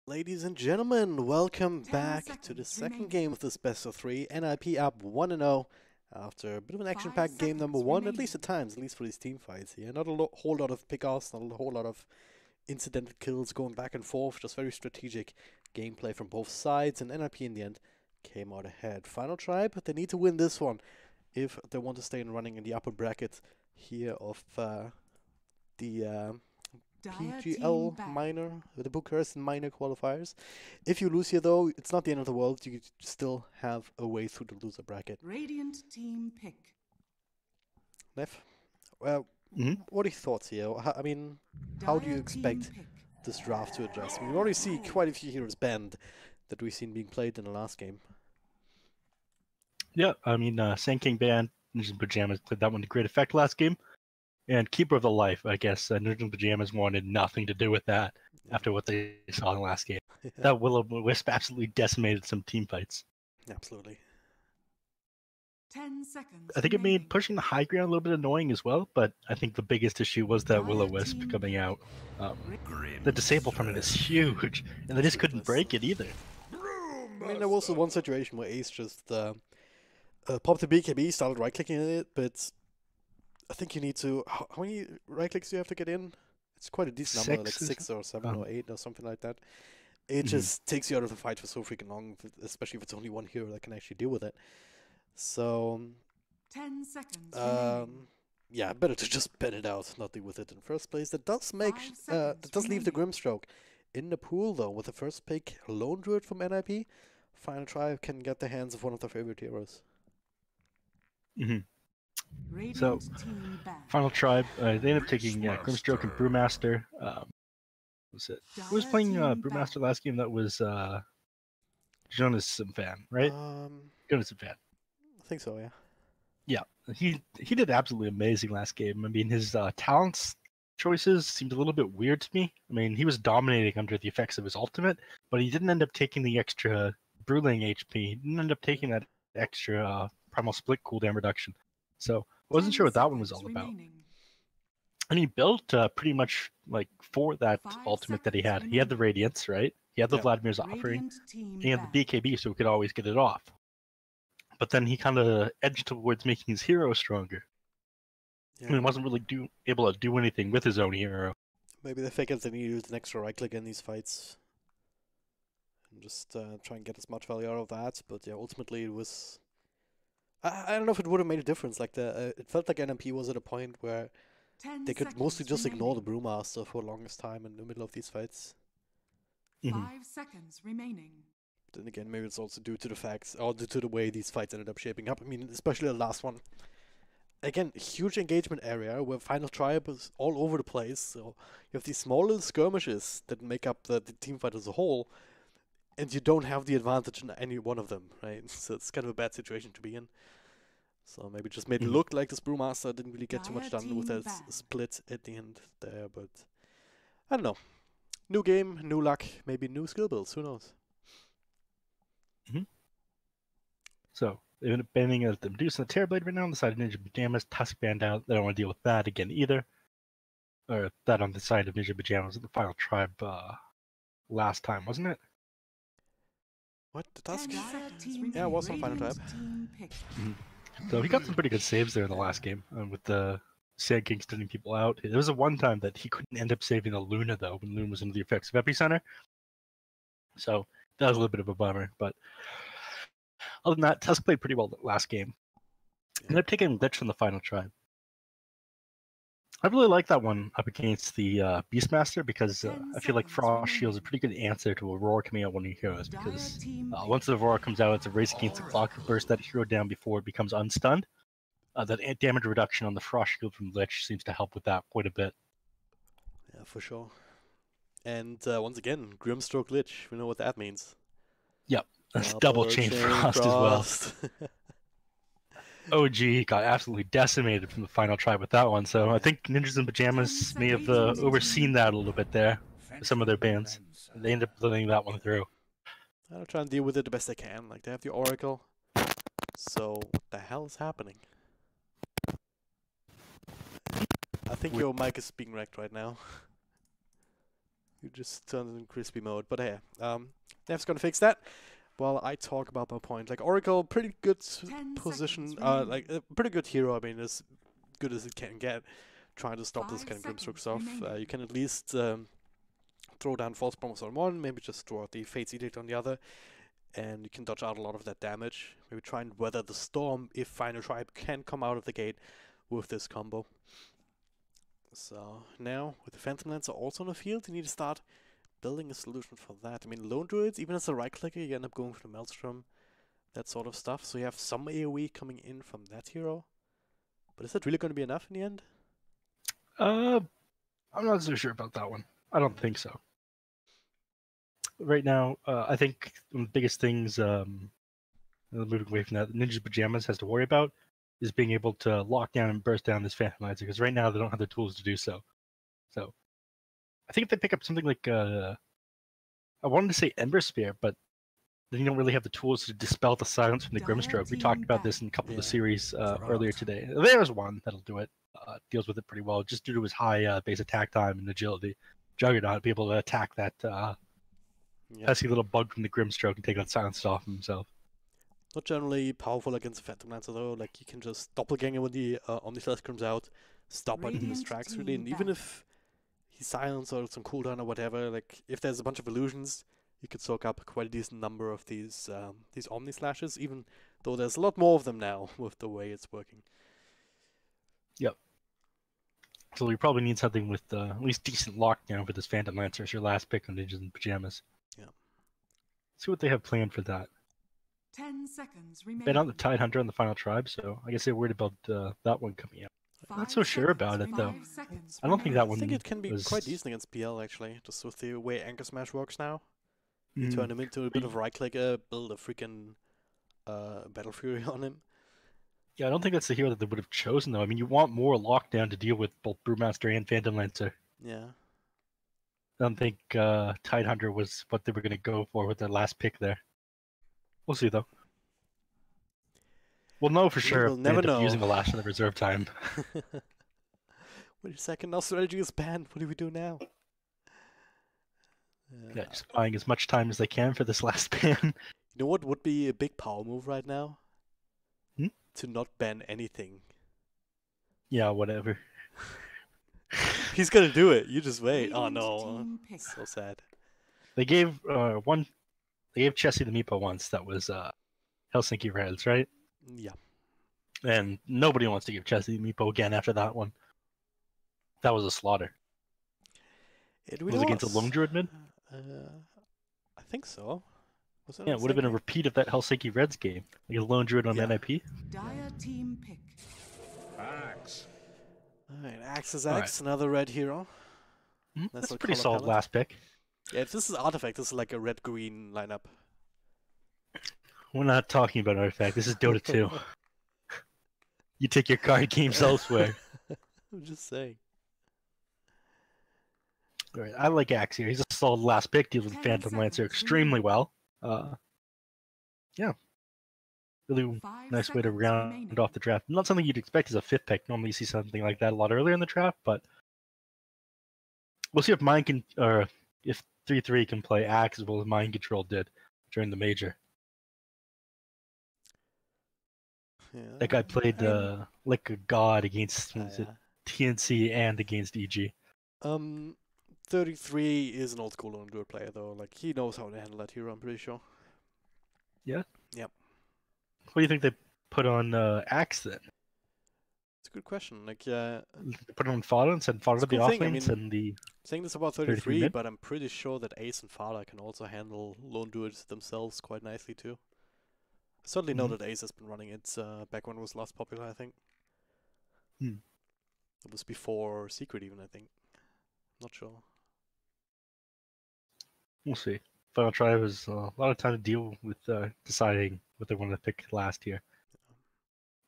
Ladies and gentlemen, welcome back to the second game of this best of three. NiP up 1-0 after a bit of an action-packed game number one, at least at times, at least for these team fights here. Not a whole lot of pick-offs, not a whole lot of incidental kills going back and forth, just very strategic gameplay from both sides, and NiP in the end came out ahead. Final Tribe, they need to win this one if they want to stay in running in the upper bracket here of the PGL minor, the Bucharest and minor qualifiers. If you lose here though, it's not the end of the world. You still have a way through the loser bracket. Radiant team pick. Neph, well, what are your thoughts here? I mean, how do you expect this draft to adjust? We already see quite a few heroes banned that we've seen being played in the last game. Yeah, I mean, Sand King banned, Ninjas in Pyjamas played that one to great effect last game. And Keeper of the Life, I guess, Ninjas in Pyjamas wanted nothing to do with that after what they saw in the last game. That Will-O-Wisp absolutely decimated some team fights. Absolutely. 10 seconds. I think it made pushing the high ground a little bit annoying as well, but I think the biggest issue was that Will-O-Wisp coming out. The disable from it is huge, and they just couldn't break it either. I mean, there was the one situation where Ace just popped the BKB, started right-clicking it, but I think you need to... How many right-clicks do you have to get in? It's quite a decent number, like 6 or 7 or 8 or something like that. It just takes you out of the fight for so freaking long, especially if it's only one hero that can actually deal with it. So... 10 seconds. Yeah, better to just bet it out, not deal with it in the first place. That does make... that does leave the Grimstroke in the pool, though, with the first pick, Lone Druid from NiP. Final Tribe can get the hands of one of their favorite heroes. So, Final Tribe, they ended up taking Grimstroke and Brewmaster. Was it? Who was playing Brewmaster last game? That was Jonas Fan, right? Jonas Fan. I think so, yeah. Yeah, he did absolutely amazing last game. I mean, his talents choices seemed a little bit weird to me. I mean, he was dominating under the effects of his ultimate, but he didn't end up taking the extra Brewling HP. He didn't end up taking that extra Primal Split cooldown reduction. So I wasn't sure what that one was all about. And he built pretty much like for that ultimate that he had. He had the Radiance, right? He had the Vladimir's Offering. And he had the BKB, so he could always get it off. But then he kind of edged towards making his hero stronger. And he wasn't really able to do anything with his own hero. Maybe they figured they need to use an extra right click in these fights. And just try and get as much value out of that. But yeah, ultimately it was... I don't know if it would have made a difference. Like it felt like NiP was at a point where they could mostly just ignore the Brewmaster for the longest time in the middle of these fights. 5 seconds remaining. Then again, maybe it's also due to the facts, or due to the way these fights ended up shaping up. I mean, especially the last one. Again, huge engagement area where Final Tribe is all over the place. So you have these small little skirmishes that make up the team fight as a whole, and you don't have the advantage in any one of them, right? So it's kind of a bad situation to be in. So maybe just made it look like this Brewmaster didn't really get too much done with that split at the end there, but I don't know. New game, new luck, maybe new skill builds, who knows? So they ended up banning the Medusa and the Terrorblade right now on the side of Ninja Pyjamas. Tusk banned out. They don't want to deal with that again either. Or that on the side of Ninja Pyjamas in the Final Tribe last time, wasn't it? What? The Tusk? Yeah, it was on Final Tribe. So he got some pretty good saves there in the last game with the Sand King stunning people out. There was a one time that he couldn't end up saving the Luna though when Luna was under the effects of Epicenter. So that was a little bit of a bummer. But other than that, Tusk played pretty well last game. And they're taking Glitch from the Final Tribe. I really like that one up against the Beastmaster because I feel like Frost Shield is a pretty good answer to Aurora coming out one of your heroes because once the Aurora comes out, it's a race against the clock to burst that hero down before it becomes unstunned. That damage reduction on the Frost Shield from Glitch seems to help with that quite a bit. Yeah, for sure. And once again, Grimstroke Glitch, we know what that means. Yep, that's double chain frost as well. OG got absolutely decimated from the Final Tribe with that one, so I think Ninjas in Pyjamas may have overseen that a little bit there with some of their bans. They ended up letting that one through. I'll try and deal with it the best I can. Like, they have the Oracle. So, what the hell is happening? I think your mic is being wrecked right now. You just turned in crispy mode. But hey, Neph's gonna fix that. While I talk about my point, like Oracle, pretty good 10 position, seconds remaining. like a pretty good hero. I mean, as good as it can get. Trying to stop this 5 kind of Grimstroke seconds stuff. remaining. You can at least throw down False Promise on one, maybe just throw out the Fate's Edict on the other, and you can dodge out a lot of that damage. Maybe try and weather the storm if Final Tribe can come out of the gate with this combo. So now, with the Phantom Lancer also on the field, you need to start building a solution for that. I mean, Lone Druids, even as a right-clicker, you end up going for the Maelstrom, that sort of stuff. So you have some AoE coming in from that hero. But is that really going to be enough in the end? I'm not so sure about that one. I don't think so. Right now, I think one of the biggest things, moving away from that, Ninja's Pyjamas has to worry about is being able to lock down and burst down this Phantom Lancer, because right now they don't have the tools to do so. So, I think if they pick up something like, I wanted to say Ember Spear, but then you don't really have the tools to dispel the silence from the Grimstroke. We talked about this in a couple of the series earlier today. There's one that'll do it. Deals with it pretty well, just due to his high base attack time and agility. Juggernaut be able to attack that pesky little bug from the Grimstroke and take that silence off himself. Not generally powerful against the Phantom Lancer though. Like you can just doppelganger when the Omnislash comes out, stop right in his tracks really, and even if he's silenced or it's on cooldown or whatever, like if there's a bunch of illusions, you could soak up quite a decent number of these Omnislashes, even though there's a lot more of them now with the way it's working. Yep. So you probably need something with at least decent lockdown for this Phantom Lancer as your last pick on Ninjas in Pyjamas. Yeah. See what they have planned for that. 10 seconds remaining. Bet on the Tidehunter on the Final Tribe, so I guess they're worried about that one coming out. Not so sure about it though. I don't think that one. I think it can be quite decent against PL actually, just with the way Anchor Smash works now. You turn him into a bit of right clicker, build a freaking Battle Fury on him. Yeah, I don't think that's the hero that they would have chosen though. I mean, you want more lockdown to deal with both Brewmaster and Phantom Lancer. Yeah. I don't think Tidehunter was what they were going to go for with their last pick there. We'll see though. We'll know for sure if they end up using the last of the reserve time. Wait a second, now strategy is banned. What do we do now? Yeah, just buying as much time as they can for this last ban. You know what would be a big power move right now? To not ban anything. Yeah, whatever. He's gonna do it. You just wait. Oh no, so sad. They gave They gave Chessie the Meepo once. That was Helsinki Reds, right? Yeah. And nobody wants to give Chessie the Meepo again after that one. That was a slaughter. It was against a Lone Druid mid? I think so. Yeah, it would have been a repeat of that Helsinki Reds game. Like a Lone Druid on NiP. Dire team pick. Axe. Alright, Axe is Axe, another red hero. That's a pretty solid last pick. Yeah, if this is Artifact, this is like a red-green lineup. We're not talking about Artifact, this is Dota 2. You take your card games elsewhere. I'm just saying. Alright, I like Axe here. He's a solid last pick, deals with Phantom Lancer extremely well. Yeah. Really nice way to round off the draft. Not something you'd expect as a 5th pick. Normally you see something like that a lot earlier in the draft, but we'll see if Mind can, or if 3-3 can play Axe as well as Mind Control did during the major. Yeah. That guy played like a god against TNC and against EG. 33 is an old school Lone Druid player though. Like he knows how to handle that hero, I'm pretty sure. Yeah? Yep. What do you think they put on Axe then? It's a good question. Like put it on Fada and send Fada to the offlanes and the saying this about 33, but I'm pretty sure that Ace and Fada can also handle Lone Druids themselves quite nicely too. I certainly know that Ace has been running it back when it was last popular, I think. It was before Secret even, I think. Not sure. We'll see. Final Tribe has a lot of time to deal with deciding what they want to pick last here.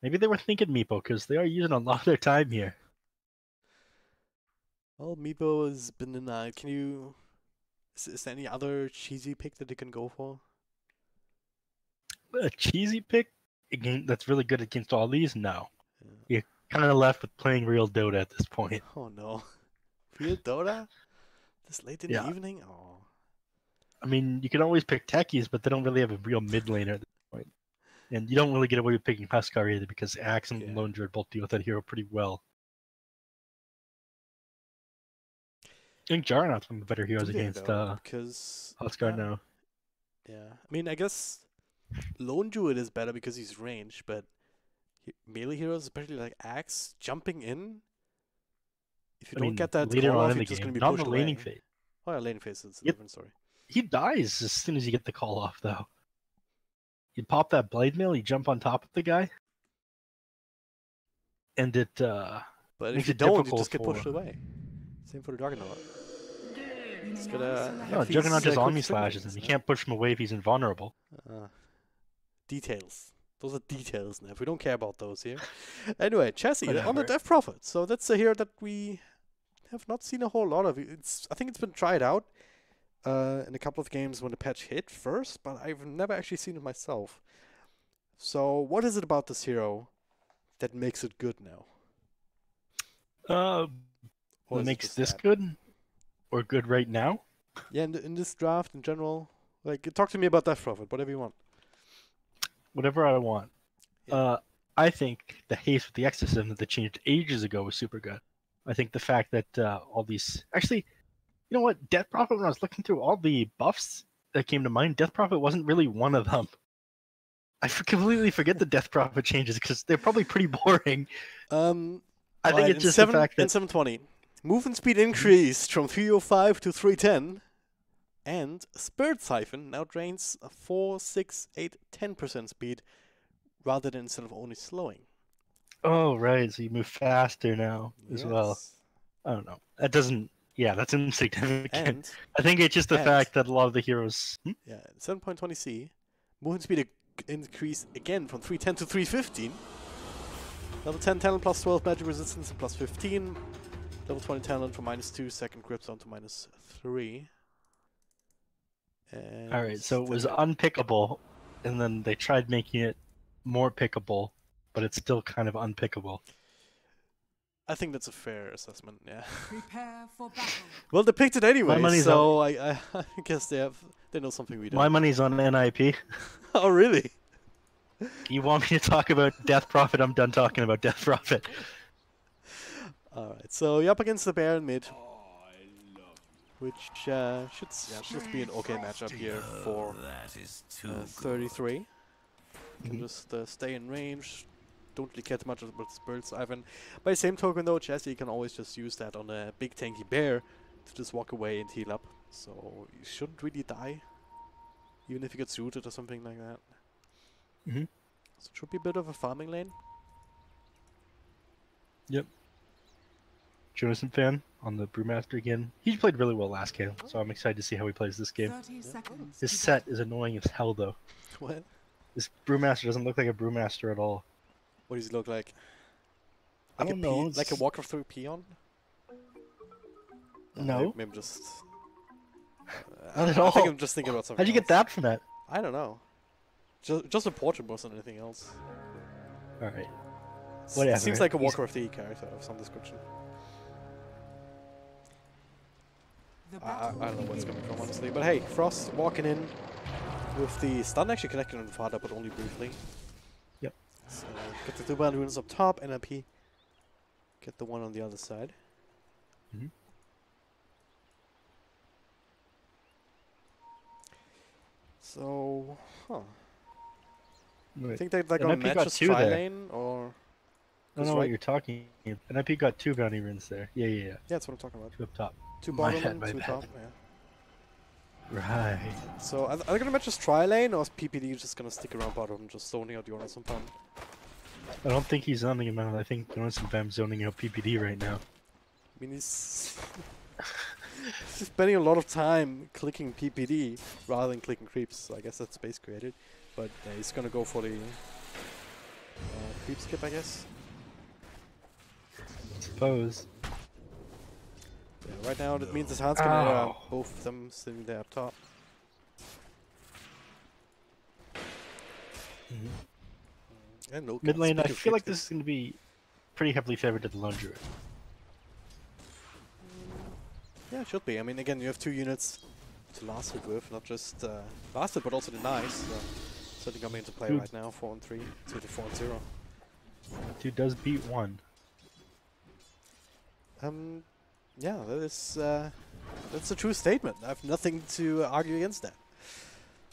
Maybe they were thinking Meepo, because they are using a lot of their time here. Well, Meepo has been denied. Can you... Is there any other cheesy pick that you can go for? A cheesy pick that's really good against all these? No. Yeah. You're kind of left with playing real Dota at this point. Oh no. Real Dota? This late in Yeah. the evening? Oh. I mean, you can always pick techies, but they don't really have a real mid laner at this point. And you don't really get away with picking Huskar either because Axe and Yeah. Lone Druid both deal with that hero pretty well. I think Jarnath's one of the better heroes Do they, against though? Because Huskar now. Yeah, I mean, I guess Lone Druid is better because he's range, but melee heroes, especially like Axe, jumping in, if you don't get that later call on off, in you're the just game, going to be not in pushed the laning away. phase. Oh, yeah, laning phase is a Yep. different story. He dies as soon as you get the call off, though. You pop that blade mail, you jump on top of the guy, and it But if makes you it don't, you difficult just get pushed for... away. Same for the Dragonrop. You may It's now gonna select No, have these, Juggernaut just quick Omni string slashes things, him. You no? can't push him away if he's invulnerable. Details. Those are details, Neph. We don't care about those here. Anyway, Chassis on the Whatever. Death Prophet. So that's a hero that we have not seen a whole lot of. I think it's been tried out in a couple of games when the patch hit first, but I've never actually seen it myself. So what is it about this hero that makes it good now? Or What is it makes just this that? good? Or good right now? Yeah, in this draft in general. Like, talk to me about Death Prophet, whatever you want. Whatever I want. Yeah. I think the haste with the exorcism that they changed ages ago was super good. I think the fact that all these... Actually, you know what? Death Prophet, when I was looking through all the buffs that came to mind, Death Prophet wasn't really one of them. I completely forget the Death Prophet changes because they're probably pretty boring. I think it's just the fact in that... 720, movement speed increased from 305 to 310, and Spirit Siphon now drains 4, 6, 8, 10% speed, rather than instead of only slowing. Oh, right. So you move faster now as well. Yes. I don't know. That doesn't... Yeah, that's insignificant. And I think it's just the and- fact that a lot of the heroes... yeah, 7.20C, movement speed increased again from 310 to 315. Level 10 talent plus 12 magic resistance and plus 15. Level 20 talent from -2, second grip down to -3. And Alright, so it was then unpickable, and then they tried making it more pickable, but it's still kind of unpickable. I think that's a fair assessment, yeah. Prepare for battle. Well, they picked it anyway, money's so I guess they know something we don't. My money's on NiP. Oh, really? You want me to talk about Death Prophet? I'm done talking about Death Prophet. Alright, so you're up against the bear in mid, which should be an okay matchup here for 33. You can just stay in range, don't really care too much about Spirit Siphon. By the same token though, Chassis can always just use that on a big tanky bear to just walk away and heal up. So you shouldn't really die, even if you get suited or something like that. Mhm. So it should be a bit of a farming lane. Yep. Jonathan fan on the Brewmaster again. He played really well last game, so I'm excited to see how he plays this game. 30 seconds. His to set is annoying as hell though. What? This Brewmaster doesn't look like a Brewmaster at all. What does he look like? I don't know. Like a walker through peon? No. Maybe just. Not at I think all. I'm just thinking about something. How'd you get that from that? I don't know. Just a portrait more than anything else. Alright. It Whatever. seems like a He's- Warcraft 3 character of some description. The I battle don't know where it's begins. coming from, honestly. But hey, Frost walking in with the stun actually connected on the Father, but only briefly. Yep. So, get the two band runes up top, NiP. Get the one on the other side. Mhm. So, I Wait. think they're NiP gonna got match us two there. tri-lane, or... I don't know right- what you're talking. NiP got 2 bounty runes there. Yeah. Yeah, that's what I'm talking about. 2 up top. 2 My bottom bad, and my 2 bad. top, yeah. Right. So, are they gonna match us tri-lane, or is PPD just gonna stick around bottom and just zoning out Jonas and Pan? I don't think he's zoning him out. I think Jonathan Bam's zoning out PPD right now. I mean, he's spending a lot of time clicking PPD rather than clicking creeps, so I guess that's space created. But he's gonna go for the creep skip, I guess. Suppose. Yeah, right now that means his hand's gonna Ow. both of them sitting there up top. And no Mid lane, I speaking of feel like creep this is going to be pretty heavily favored to the Lone Druid. Yeah, it should be. I mean, again, you have 2 units to last it with, not just last it, but also the knives. So certainly coming into play right now, 4 and 3 to the 4 and 0. 2 does beat 1. Yeah, that's a true statement. I have nothing to argue against that.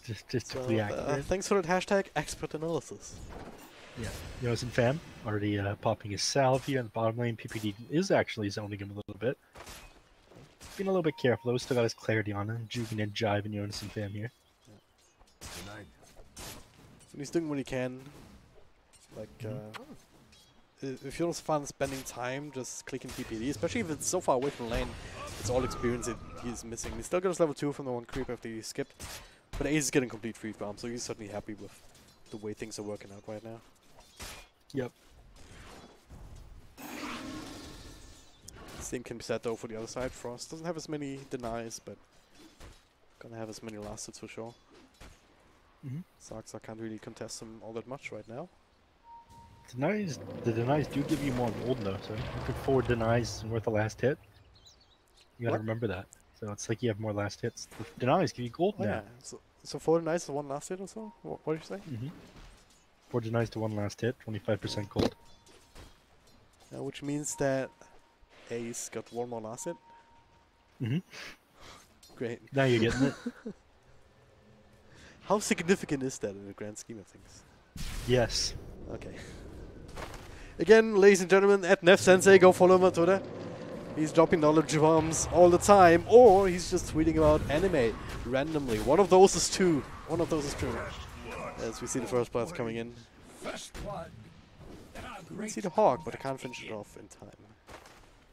Just So, to be accurate. thanks for that hashtag expert analysis. Yeah. Yosin Fam already popping his salve here in the bottom lane. PPD is actually zoning him a little bit. Being a little bit careful, though. Still got his clarity on him. Juking and jiving Yosin Fam here. Tonight. And he's doing what he can. Like, if you're fun spending time just clicking PPD, especially if it's so far away from lane, it's all experience he's missing. He still got his level 2 from the 1 creep after he skipped. But Ace is getting complete free farm, so he's certainly happy with the way things are working out right now. Yep. Same can be said though for the other side. Frost doesn't have as many denies, but gonna have as many last hits for sure. Saxa can't really contest him all that much right now. The denies do give you more gold though, so looking forward denies worth a last hit. You gotta remember that. So it's like you have more last hits. The denies give you gold now. Yeah, so 4 denies to 1 last hit or so? What did you say? 4 denies to 1 last hit, 25% gold. Which means that Ace got 1 more last hit. Great. Now you're getting it. How significant is that in the grand scheme of things? Yes. Okay. Again, ladies and gentlemen, at Neph Sensei, go follow him on Twitter. He's dropping knowledge bombs all the time, or he's just tweeting about anime randomly. One of those is true. One of those is true. As we see the first blast coming in. You can see the hawk, but I can't finish it off in time.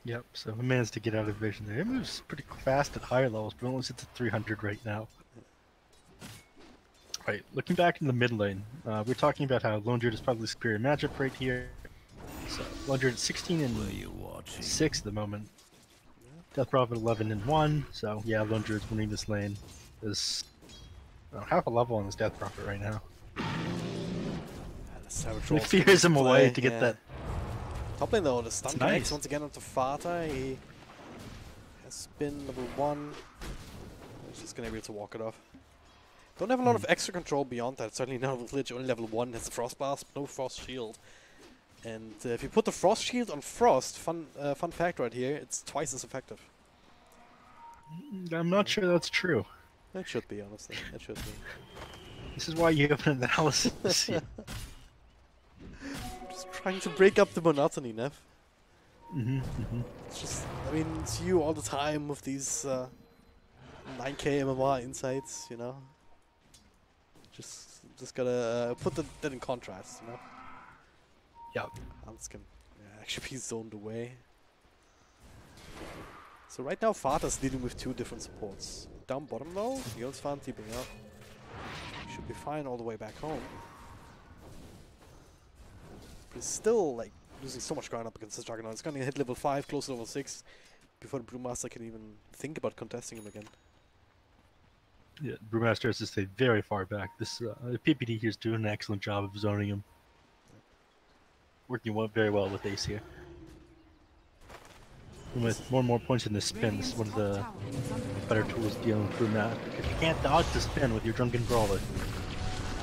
Yep, so he managed to get out of vision there. He moves pretty fast at higher levels, but only sits at 300 right now. Right, looking back in the mid lane, we're talking about how Lone Druid is probably the superior matchup right here. So Lone Druid 16 and 6 at the moment. Death Prophet 11 and 1, so yeah, Lone Druid's winning this lane. There's half a level on this Death Prophet right now. He fears him away to get that. Top lane though, the stun It's connects nice. once again onto Fata. He has been level 1. He's just gonna be able to walk it off. Don't have a lot of extra control beyond that. Certainly not with Lich, only level 1 has the Frost Blast, no Frost Shield. And if you put the Frost Shield on Frost, fun fact right here, it's twice as effective. I'm not sure that's true. It should be, honestly. It should be. This is why you have an analysis here. Just trying to break up the monotony, Neph. It's just, I mean, it's you all the time with these 9k MMR insights, you know? Just gotta put that in contrast, you know? Yep. Hans can actually be zoned away. So right now Fata's dealing with 2 different supports. Down bottom though, Yon's fan keeping up. Should be fine all the way back home. But he's still like losing so much ground up against this Juggernaut. It's gonna hit level 5, close to level 6, before the Brewmaster can even think about contesting him again. Yeah, Brewmaster has to stay very far back. This PPD here is doing an excellent job of zoning him. Working very well with Ace here. And with more and more points in the spin, this is one of the better tools dealing with Brewmaster. Because you can't dodge the spin with your Drunken Brawler.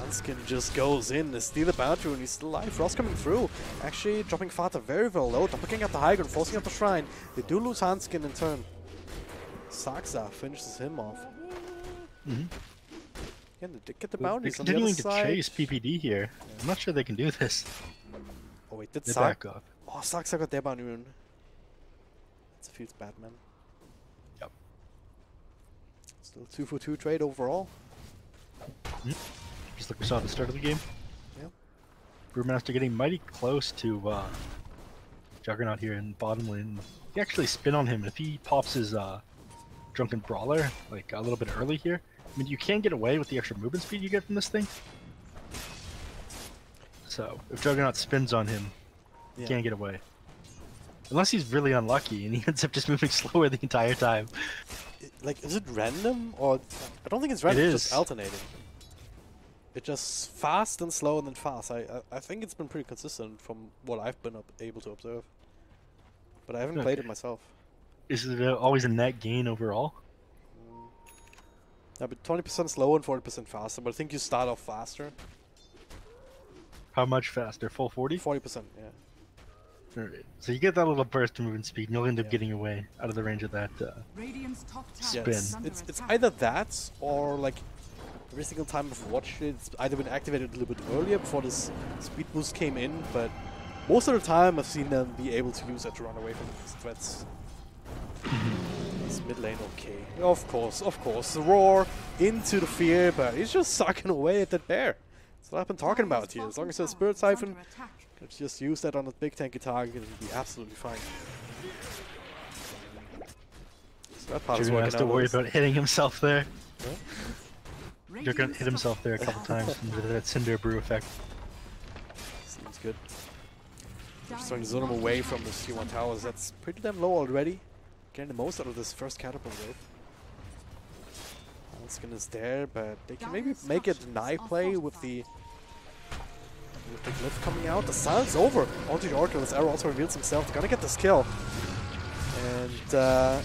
Hanskin just goes in to steal the Bounty and he's still alive. Frost coming through. Actually dropping Fata very low. Dumping out the high ground, forcing up the shrine. They do lose Hanskin in turn. Saxa finishes him off. Again, they get the bounties on the other Continuing side. to chase PPD here. I'm not sure they can do this. Oh wait, did They back up. Oh, Saxa got their bounty rune. That feels bad, man. Yep. Still 2 for 2 trade overall. Just like we saw at the start of the game. Yep. Brewmaster getting mighty close to Juggernaut here in bottom lane. You actually spin on him if he pops his Drunken Brawler like a little bit early here. I mean, you can get away with the extra movement speed you get from this thing. So if Juggernaut spins on him, you can't get away. Unless he's really unlucky and he ends up just moving slower the entire time. Like, is it random or I don't think it's random. It's just alternating. It's just fast and slow and then fast. I think it's been pretty consistent from what I've been able to observe. But I haven't played it myself. Is it always a net gain overall? Yeah, but 20% slower and 40% faster. But I think you start off faster. How much faster? Full 40? 40%, yeah. Alright. So you get that little burst of movement speed, and you'll end up Yeah. getting away out of the range of that. Radiant's top tower Spin. Yeah, is under it's attack. either that or like every single time I've watched it, it's either been activated a little bit earlier before this speed boost came in, but most of the time I've seen them be able to use that to run away from these threats. This mid lane, okay. Of course. The roar into the fear, but he's just sucking away at that bear. That's what I've been talking about here. As long as there's Spirit Siphon, can just use that on a big tanky target and be absolutely fine. So that part is You're gonna working have to out. worry about hitting himself there. Yeah, You're gonna hit himself there a couple times under that Cinder Brew effect. seems good. Just trying to zone him away from the C1 towers. That's pretty damn low already. Getting the most out of this first catapult wave. Skin is there, but they can maybe make a deny play with the glyph coming out. The silence over onto the Oracle as Arrow also reveals himself. They're gonna get this kill. And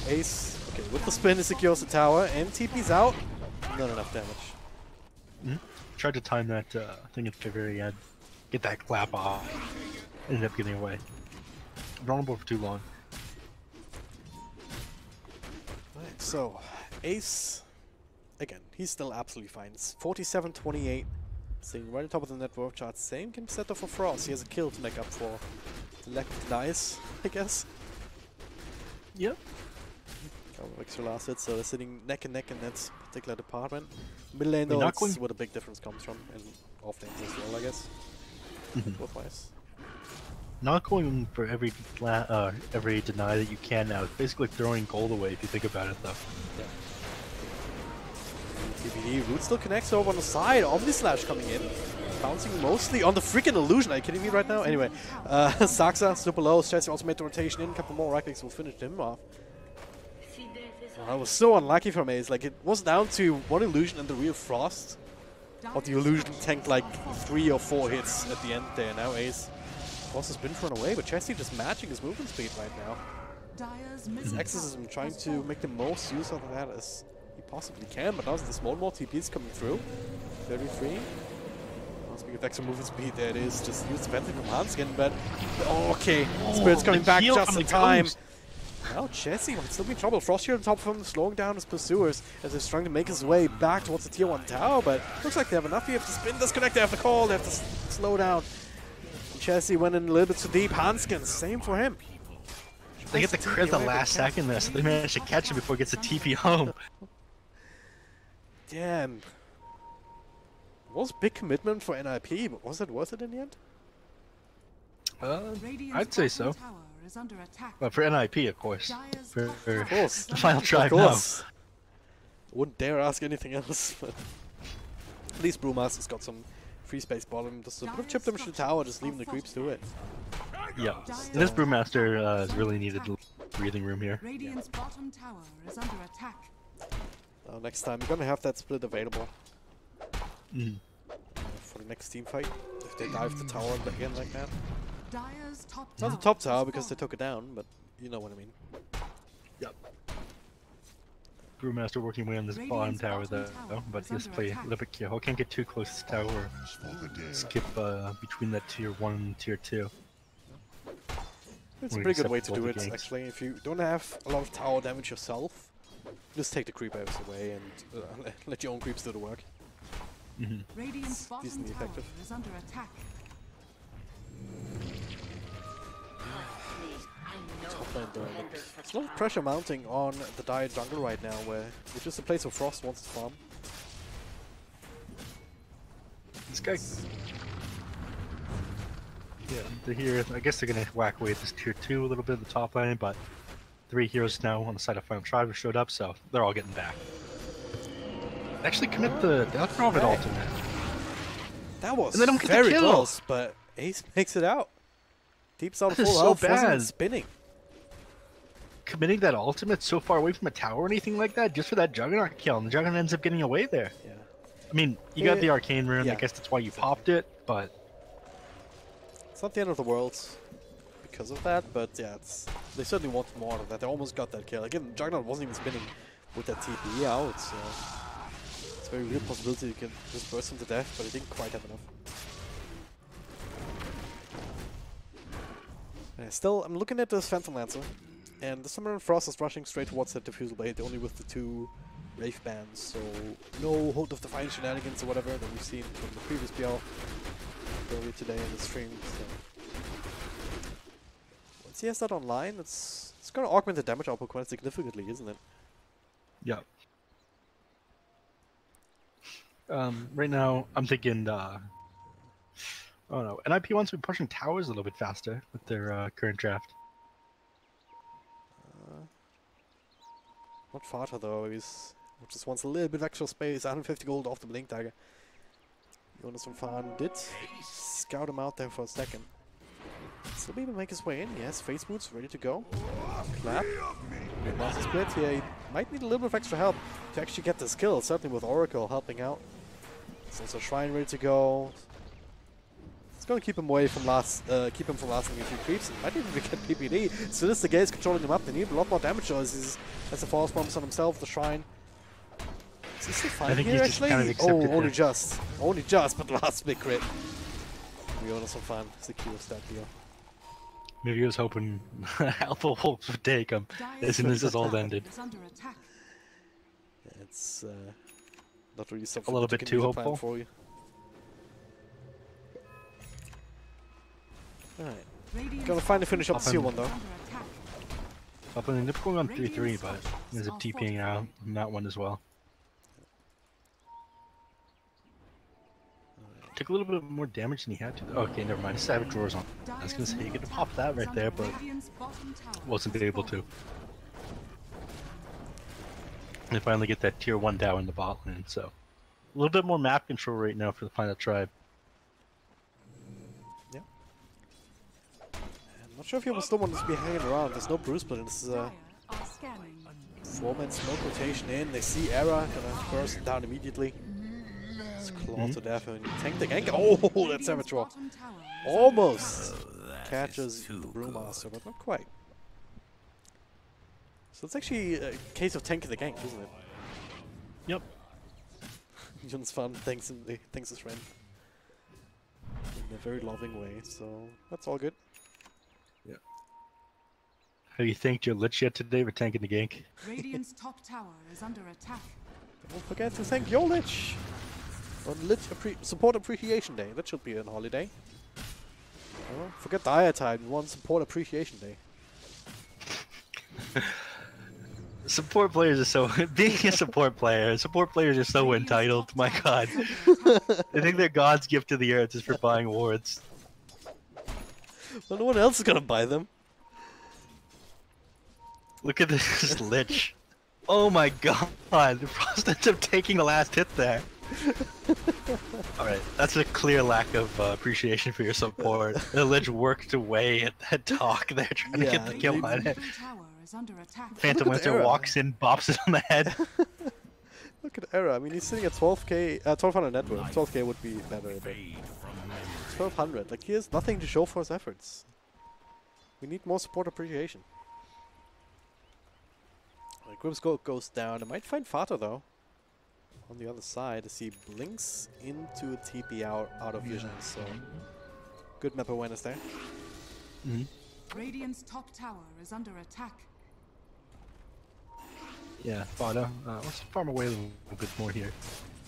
Ace, okay, with the spin, he secures the tower and TP's out. Not enough damage. Tried to time that thing at the very end. Get that clap off. Ended up getting away. Vulnerable for too long. Right, so Ace, again, he's still absolutely fine. It's 47-28, sitting right on top of the net worth chart. Same can be set up for Frost. He has a kill to make up for the lack of denies, I guess. Yep. Couple of extra last hits, so they're sitting neck and neck in that particular department. Mid lane, though, not that's going- where the big difference comes from, and off lanes as well, I guess. Both ways. Not going for every deny that you can now. It's basically throwing gold away if you think about it, though. TPD, Root still connects over on the side. Omni Slash coming in. Bouncing mostly on the freaking illusion. Are you kidding me right now? Anyway, Saxa super low. Chelsea also made the rotation in. A couple more right clicks will finish him off. I was so unlucky from Ace. Like, it was down to one illusion and the real Frost. Or the illusion tanked like 3 or 4 hits at the end there. Now Ace Frost has been thrown away, but Chesty just matching his movement speed right now. His Exorcism trying to make the most use of that as he possibly can, but now there's more and more TPs coming through. 33. Speaking of extra movement speed, there it is. Just use the benefit from Hanskin, but okay, Spirit's coming back just in time. Now Chessie might still be in trouble. Frost here on top of him, slowing down his pursuers as he's trying to make his way back towards the tier 1 tower, but looks like they have enough. They have to spin, disconnect, they have to call, they have to slow down. Chessie went in a little bit too deep. Hanskin, same for him. They get the crit at the last second there, so they managed to catch him before he gets a TP home. Damn. It was a big commitment for NiP, but was it worth it in the end? I'd say so. Well, for NiP, of course. For Of course. the final Of drive now. course. Wouldn't dare ask anything else, but at least Brewmaster's got some free space bottom. Just a bit of chip damage to the tower, just leaving the creeps to it. Yeah. And this Brewmaster has really needed breathing room here. Radiant's bottom tower is under attack. Next time, you're gonna have that split available Mm. for the next team fight. If they dive the tower again like that. Dire's top Not the tower top tower has because they fallen. took it down, but you know what I mean. Yep. Brewmaster working away on this bottom Radiant's tower bottom though, tower but is he has to under play a attack. little bit careful. Can't get too close to the tower or skip between that tier 1 and tier 2. It's a Or pretty good accept way to all do the it, ganks. actually. If you don't have a lot of tower damage yourself, just take the creep waves away and let your own creeps do the work. Radiant's bottom decently tower effective. is under attack. Top lane though, look, there's a lot of pressure mounting on the Dire jungle right now, which is the place where Frost wants to farm. This guy. Yeah, they're here. I guess they're gonna whack away at this tier 2 a little bit of the top lane, but 3 heroes now on the side of Final Tribe showed up, so they're all getting back. Actually commit the Dragondrop ultimate. That was And they don't get the very kill. close, but Ace makes it out. Deep's out of That is full so health, wasn't bad. even spinning. Committing that ultimate so far away from a tower or anything like that, just for that Juggernaut kill, and the Juggernaut ends up getting away there. Yeah. I mean, you got the Arcane Rune, yeah, I guess that's why you popped it, but It's not the end of the world, because of that, but yeah, they certainly wanted more out of that. They almost got that kill. Again, Juggernaut wasn't even spinning with that TP out. It's a very real possibility you can just burst him to death, but he didn't quite have enough. Still, I'm looking at this Phantom Lancer, and the Summoner Frost is rushing straight towards that Diffusal Blade, only with the 2 Wraith Bands, so no Hold of Defiance shenanigans or whatever that we've seen from the previous BL earlier today in the stream. So. Once he has that online, it's going to augment the damage output quite significantly, isn't it? Yeah. Right now, I'm thinking, oh no, NiP wants to be pushing towers a little bit faster with their current draft. Not Fata though, he's just wants a little bit of extra space, 150 gold off the Blink Dagger. Jonas von Fahn did scout him out there for a second. Still be able to make his way in, yes, face boots ready to go. Clap. Master split here, he might need a little bit of extra help to actually get this kill, certainly with Oracle helping out. There's also Shrine ready to go. It's going to keep him away from keep him from lasting a few creeps. Might even get PPD. So this the Gaze controlling him up. They need a lot more damage though, as the Force Bombs on himself, the Shrine. Is he still fine here actually? Kind of only just, but last big crit. Jonas von Fahn secures that deal. Maybe he was hoping Alpha Wolves would take him as soon as this all ended. Yeah, it's not really something A little that bit you too can plan hopeful. for you. Alright. Gonna finally finish up Seal 1 though. Up in the going on 3-3, but he ends up TPing out on that one as well. Took a little bit more damage than he had to. Okay, never mind. Savage Roar's on. I was gonna say you could have popped that right there, but wasn't able to. They finally get that tier 1 down in the bot lane, so a little bit more map control right now for the final tribe. Yeah. I'm not sure if you will still want to be hanging around. There's no Bruce Split, and this is a 4-man smoke rotation in. They see Era, gonna burst him down immediately. It's clawed to death, and tank the gank. Oh, that's Savage Roar. Almost catches the Brewmaster, but not quite. So it's actually a case of tanking the gank, isn't it? Yep. Jonas Fun thanks his friend in a very loving way, so that's all good. Yeah. Have you thanked your Lich yet today for tanking the gank? Radiant's top tower is under attack. Don't forget to thank your Lich on Lich Support Appreciation Day. That should be a holiday. Oh, forget Dire Time. We want Support Appreciation Day. Support players are so being a support players are so entitled. My God, they think they're God's gift to the earth just for buying wards. Well, no one else is gonna buy them. Look at this Lich. Oh my God, the Frost ends up taking the last hit there. Alright, that's a clear lack of appreciation for your support. The Lich worked away at that talk there trying to get the kill on it. Phantom Lancer walks in, bops it on the head. Look at Era. I mean, he's sitting at 12k, 1200 net worth. 12k would be better, but 1200. Like, he has nothing to show for his efforts. We need more support appreciation. Grim's Gold goes down. I might find Fata though. On the other side, as he blinks into a TP out of vision. So good map awareness there. Radiant's top tower is under attack. Yeah, Fata. Let's farm away a little bit more here.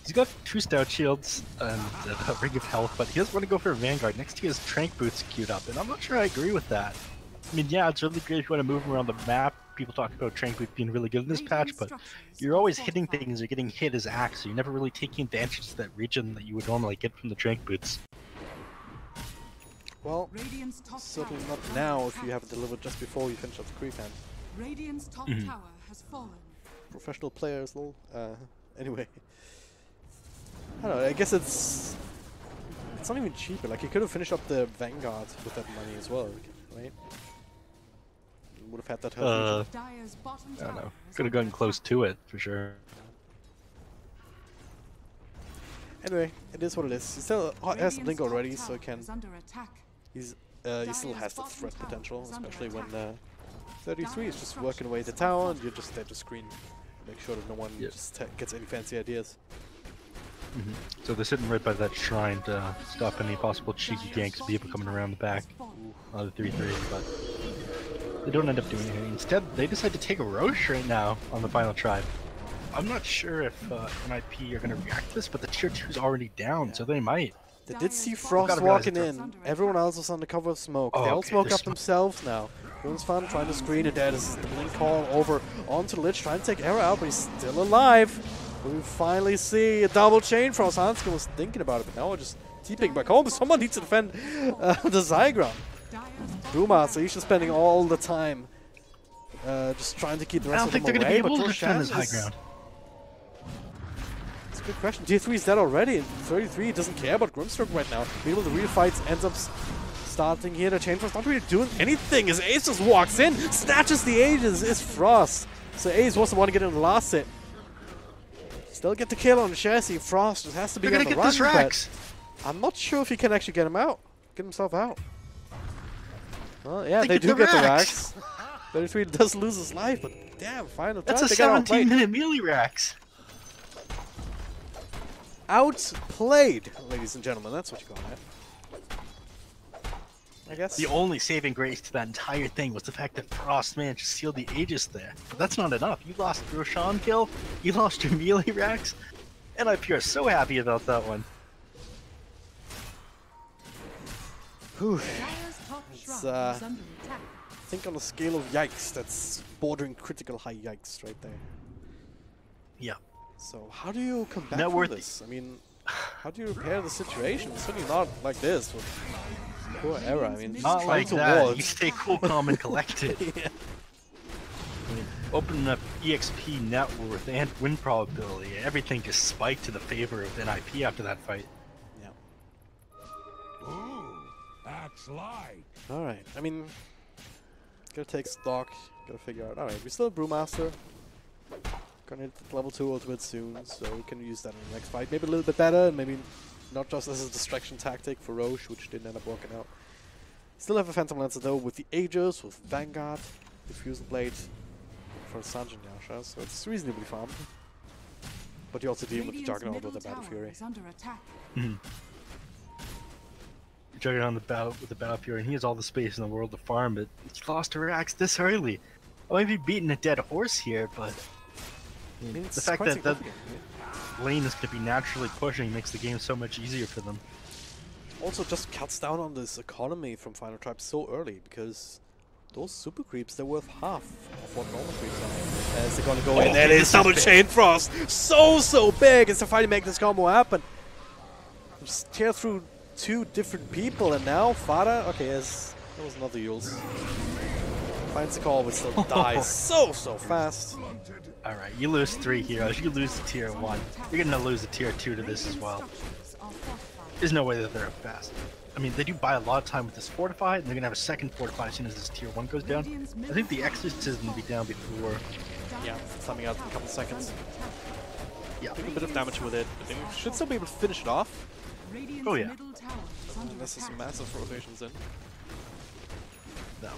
He's got 2 stout shields and a ring of health, but he doesn't want to go for a Vanguard. Next to his Trank Boots queued up, and I'm not sure I agree with that. I mean, yeah, it's really great if you want to move him around the map. People talk about Trank Boot being really good in this patch, but you're always hitting things, you're getting hit as axe, so you're never really taking advantage of that region that you would normally get from the Trank Boots. Well, certainly not now if you have it delivered just before you finish up the creep hand. Radiant's top tower has fallen. Professional players, lol. Anyway. I don't know, I guess it's not even cheaper. Like, you could have finished up the Vanguard with that money as well, right? Would have had that health. I don't know. Could have gotten close to it, for sure. Anyway, it is what it is. He still has the blink already, so he can... He's he still has the threat potential, especially when 33 is just working away the tower and you're just there to screen. Make sure that no one just gets any fancy ideas. So they're sitting right by that shrine to stop any possible cheeky ganks of people coming around the back. The 3-3, but they don't end up doing anything. Instead, they decide to take a Roche right now on the final tribe. I'm not sure if NiP are going to react to this, but the tier 2 is already down, so they might. They did see Frost walking in. Everyone else was under cover of smoke. They all smoke up themselves now. Everyone's fun trying to screen it. That is the blink call over onto Lich, trying to take Era out, but he's still alive. We finally see a double chain. Frost Hanska was thinking about it, but now we're just TPing back home. Someone needs to defend the Zygra. Bruma, so he's just spending all the time just trying to keep the rest of them away. I don't think they're going to be able to defend this high ground. It's a good question. Tier3 is dead already, and 33 doesn't care about Grimstroke right now. Meanwhile, the real fights ends up starting here. The Chain Frost not really doing anything as Ace just walks in, snatches the Aegis, is Frost. So Ace was the one to get in the last hit. Still get the kill on Chassis. Frost just has to be on the run, but I'm not sure if he can actually get himself out. Well, yeah, they do get the racks. 33 does lose his life, but damn, final time. That's a 17-minute melee racks. Outplayed, ladies and gentlemen. That's what you call that. I guess. The only saving grace to that entire thing was the fact that Frost managed to seal the Aegis there. But that's not enough. You lost your Roshan kill, you lost your melee racks, and NiP are so happy about that one. Whew. It's, I think on a scale of yikes, that's bordering critical high yikes right there. Yeah. So how do you come back from this? I mean, how do you repair the situation? It's certainly not like this with poor Era. I mean, not like that. You stay cool, calm, and collected. Yeah. I mean, opening up EXP net worth and win probability, everything just spiked to the favor of NiP after that fight. Yeah. Ooh, that's light. All right. I mean, gotta take stock. Gotta figure out. All right, we still have Brewmaster. Gonna hit level 2 ultimate soon, so we can use that in the next fight. Maybe a little bit better, and maybe not just as a distraction tactic for Roche, which didn't end up working out. Still have a Phantom Lancer though, with the Aegis, with Vanguard, with Fusion Blade for Sanjin Yasha, so it's reasonably farmed. But you also deal with the Juggernaut with the Battle Fury. Juggernaut on the with the Battle Fury, and he has all the space in the world to farm, but he lost to Rax this early. I might be beating a dead horse here, but I mean, the fact that lane is going to be naturally pushing makes the game so much easier for them. Also just cuts down on this economy from Final Tribe so early, because those super creeps, they're worth half of what normal creeps are. As they're going to go in, and it's double chain Frost! So big as to finally make this combo happen. Just tear through 2 different people, and now Fada, okay, that was another Yules. Finds the call, but still dies so fast. Alright, you lose 3 heroes, you lose the tier 1. You're gonna lose the tier 2 to this as well. There's no way that they're fast. I mean, they do buy a lot of time with this Fortify, and they're gonna have a second Fortify as soon as this tier 1 goes down. I think the Exorcism will be down before. Yeah, something out in a couple seconds. Yeah. Take a bit of damage with it, but they should still be able to finish it off. Oh yeah. Unless there's some massive rotations in. No.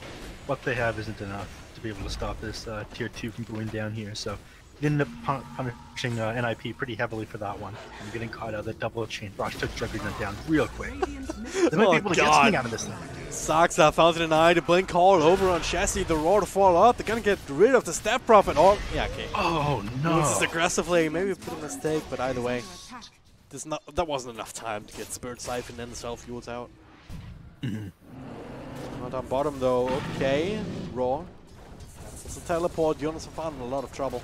What they have isn't enough to be able to stop this tier 2 from going down here, so they ended up punishing NiP pretty heavily for that one. And getting caught out of the double chain. Frost took Juggernaut down real quick. They might be able to get something out of this thing. Saksa, Fountain and Eye, the blink call over on Chassis, the roar to fall out. They're gonna get rid of the Step Prophet. Oh, yeah, okay. Oh no. This is aggressively, maybe a bit of a mistake, but either way, that wasn't enough time to get Spirit Siphon and the Self-Fuels out. Not on bottom though, okay. Raw. It's a teleport, Jonas found in a lot of trouble.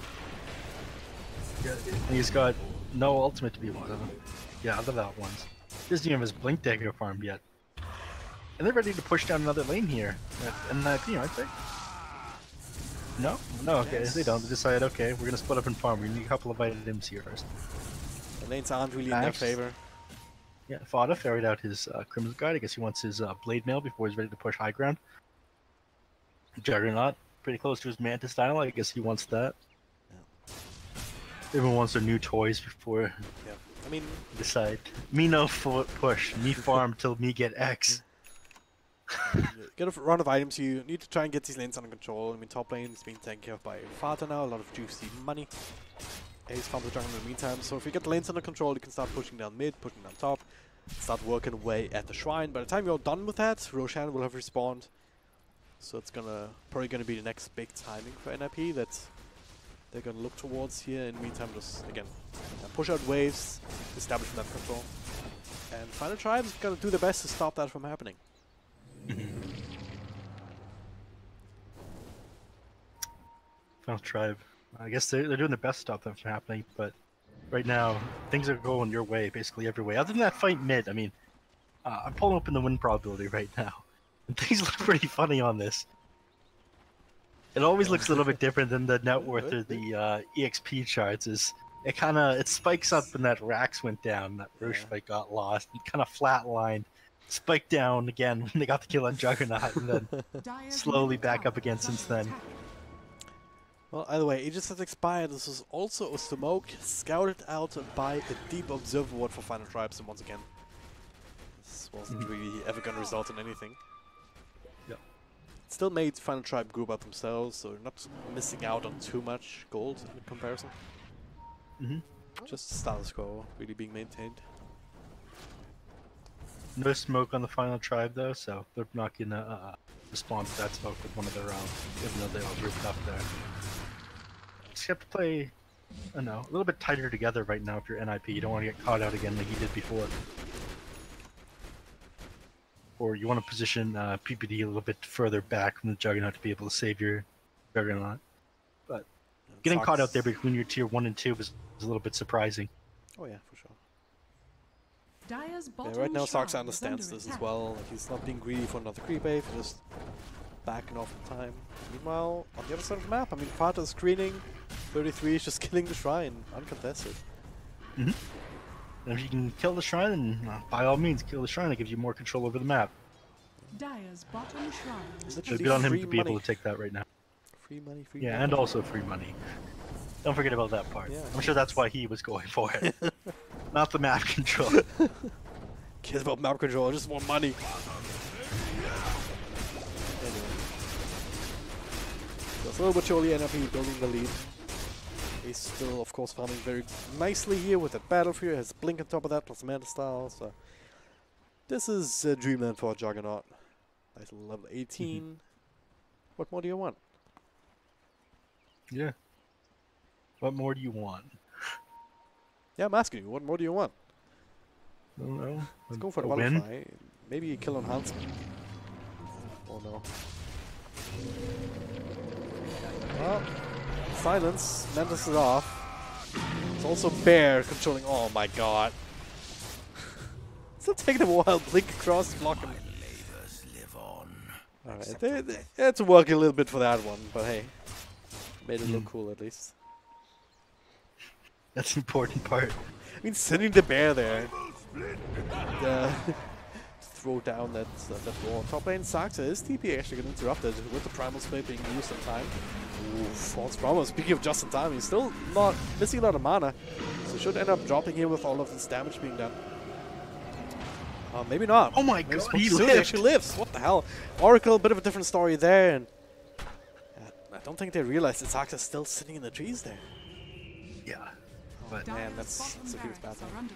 Yeah, and he's got no ultimate to be one of them. Yeah, other that ones. He doesn't even have his Blink Dagger farmed yet. And they're ready to push down another lane here. And NiP, aren't they? No? No, okay, they don't. They decide, okay, we're gonna split up and farm. We need a couple of items here first. The lanes aren't really in their favor. Yeah, Fada ferried out his Crimson Guide. I guess he wants his Blade Mail before he's ready to push high ground. Juggernaut, pretty close to his Mantis style. I guess he wants that. Yeah. Everyone wants their new toys before I mean, decide. Me no push, me farm till me get X. Get a run of items. You need to try and get these lanes under control. I mean, top lane is being taken care of by Fata now. A lot of juicy money. Ace found the jungle in the meantime. So if you get the lanes under control, you can start pushing down mid, pushing down top, start working away at the shrine. By the time you're done with that, Roshan will have respawned. So it's probably gonna be the next big timing for NiP that they're gonna look towards here. In the meantime, just again push out waves, establish that control, and Final Tribe is gonna do their best to stop that from happening. Final Tribe. I guess they're doing their best to stop that from happening, but right now things are going your way basically every way. Other than that fight mid, I mean, I'm pulling up in the win probability right now, and things look pretty funny on this. It always looks a little bit different than the net worth or the EXP charts. It spikes up when that Rax went down, that Roche fight got lost, and kind of flatlined, spiked down again when they got the kill on Juggernaut, and then slowly back up again since then. Well, either way, Aegis has expired. This is also a smoke scouted out by a deep observer ward for Final Tribes, and once again, this wasn't really ever going to result in anything. Yep. It still made Final Tribe group out themselves, so you're not missing out on too much gold in comparison. Just status quo really being maintained. No smoke on the Final Tribe though, so they're not gonna respond to that smoke with one of their rounds, even though they all grouped up there. Just have to play, I don't know, a little bit tighter together right now if you're NiP. You don't want to get caught out again like you did before. Or you want to position PPD a little bit further back from the Juggernaut to be able to save your Juggernaut. But getting caught out there between your tier 1 and 2 was a little bit surprising. Oh yeah, for sure. Dire's Yeah, right now Sox understands this as well. Like, he's not being greedy for another creep wave, just backing off in time. Meanwhile, on the other side of the map, I mean, Fata is screening, 33 is just killing the shrine, uncontested. And if you can kill the shrine, then by all means kill the shrine. It gives you more control over the map. Dire's bottom shrine. So it'd be on him to be able to take that right now. Free money, free Yeah, money. and also free money. Don't forget about that part. Yeah, I'm sure that's why he was going for it. Not the map control. Cares about map control, I just want money. Anyway. So slowly but surely NiP building the lead. He's still, of course, farming very nicely here with that Battlefield. Has Blink on top of that, plus Mana Style. So this is Dreamland for Juggernaut. Nice level 18. What more do you want? Yeah. What more do you want? Yeah, I'm asking you, what more do you want? I don't know. Let's go for the win. Qualifier. Maybe a kill on Huntsman. Oh no. Well, silence. Mendes is off. It's also Bear controlling. Oh my god. Still taking a while. Blink across, block him. Alright, they had to work a little bit for that one, but hey. Made it look cool at least. That's the important part. I mean, sending the Bear there. Throw down that wall. Top lane Saxa is TP actually getting interrupted with the Primal Spade being used in time. Ooh, false promise. Speaking of just in time, he's still not missing a lot of mana. So should end up dropping here with all of this damage being done. Maybe not. Oh my god, he actually lives. What the hell? Oracle, a bit of a different story there. And I don't think they realized that Saxa's still sitting in the trees there. Yeah. But man, that's a huge bad thing.